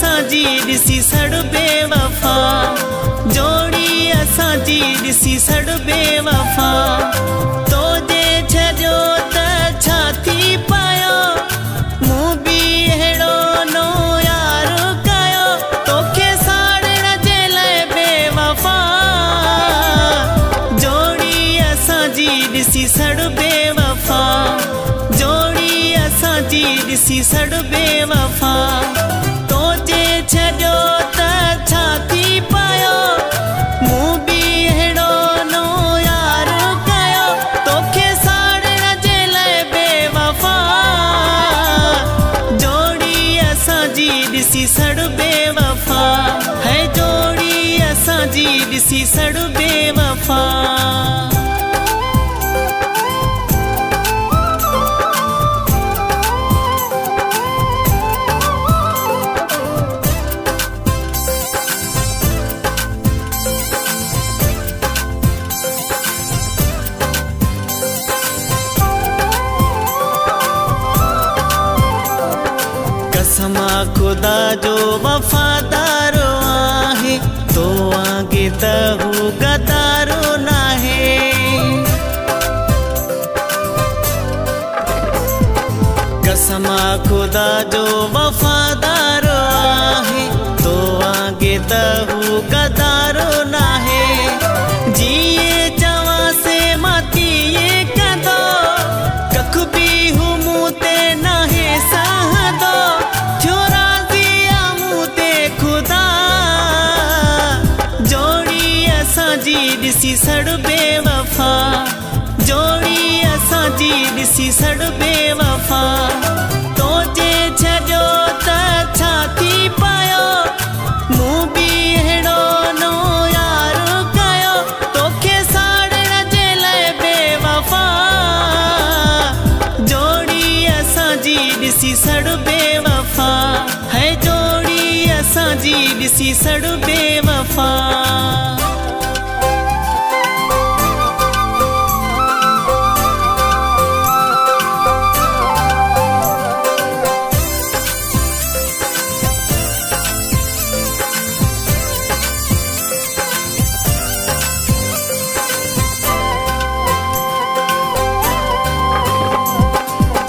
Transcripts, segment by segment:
असांजी ॾिसी सड़ बेवफा, जोड़ी असांजी ॾिसी सड़ बेवफा। तोजे छॾियो त छा थी पायो, मूं बि अहिड़ो नो यार कयो, तोखे साड़ण जे लाइ बेवफा। जोड़ी असांजी ॾिसी सड़ बेवफा, जोड़ी असांजी ॾिसी सड़ बेवफा। तोजे छॾियो त छा थी पायो, मूं बि अहिड़ो नो यार कयो, तोखे साड़ण जे लाइ बेवफा। जोड़ी असांजी ॾिसी सड़ बेवफा है, जोड़ी असांजी ॾिसी सड़ बेवफा। कसमा खुदा जो वफादारो आहे, तो आगे त हू गदारो नाहे। कसमा खुदा जो वफादारो आहे, तो आगे त हू गदारो नाहे। जिए चवा से माती ये कंदो, कख भी हूँ मूं ते नाहे सहंदो, थियो राज़ी आ मूं ते खुदा। जोड़ी असांजी ॾिसी सड़ बेवफा, जोड़ी असांजी ॾिसी सड़ बेवफा। तोजे छॾियो त छा थी पायो, मूं बि अहिड़ो नो यार कयो, तोखे साड़ण जे लाइ बेवफा। जोड़ी असांजी ॾिसी सड़ बेवफा है, जोड़ी असांजी ॾिसी सड़ बेवफा।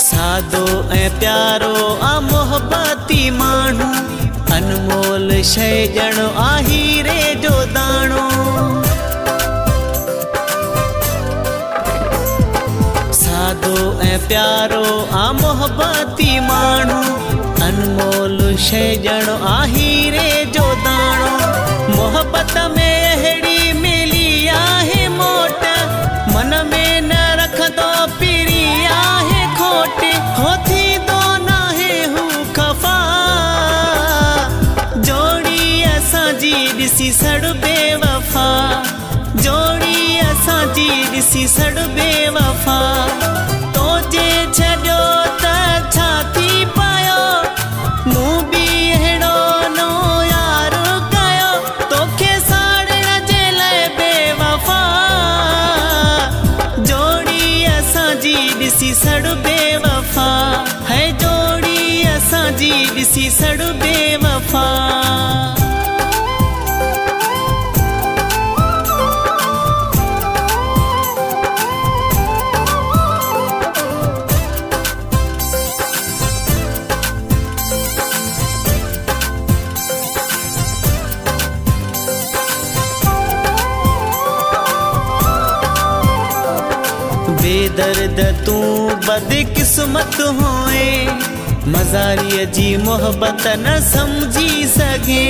सादो ऐं प्यारो आ मोहब्बती माण्हू, अनमोल शइ ॼणो आ हीरे जो दाणो। सादो ऐं प्यारो आ मोहब्बती माण्हू, अनमोल शइ ॼणो आ हीरे जो दाणो। मोहब्बत में अहिड़ी मिली आहे मोट, मन में न रखंदो पीरी आहे खोट, हो थींदो नाहे हू खफ़ा। जोड़ी असांजी ॾिसी सड़ बेवफा, जोड़ी असांजी ॾिसी सड़ बेवफा। तोजे छॾियो त छा थी पायो, मूं बि अहिड़ो नो यार कयो, तोखे साड़ण जे लाइ बेवफा। जोड़ी असांजी ॾिसी सड़ बेवफा है, जोड़ी असांजी ॾिसी सड़ बेवफा। बेदर्द तू बदकिस्मत होए, मज़ारीअ जी मोहब्बत न समझी सघे।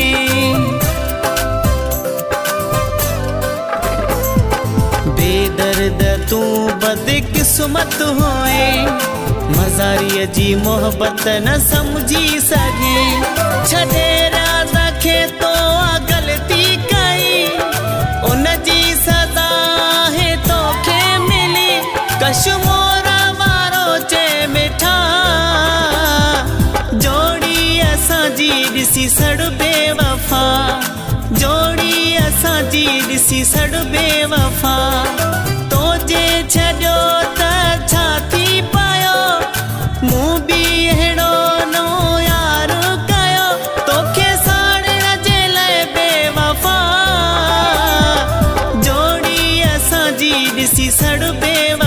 बेदर्द तू बदकिस्मत होए, मज़ारीअ जी मोहब्बत न समझी सघे। छॾे राज़ खे तो आ ग़लती कई, उन जी सदा है तोखे मिली, कश्मोर वारो चे मिठा। जोड़ी असांजी ॾिसी सड़ बेवफा, जोड़ी असांजी ॾिसी सड़ बेवफा। तोजे छॾियो त छा थी पायो, मूं बि अहिड़ो नो यार कयो, तोखे ॾिसी सड़ बेवफा।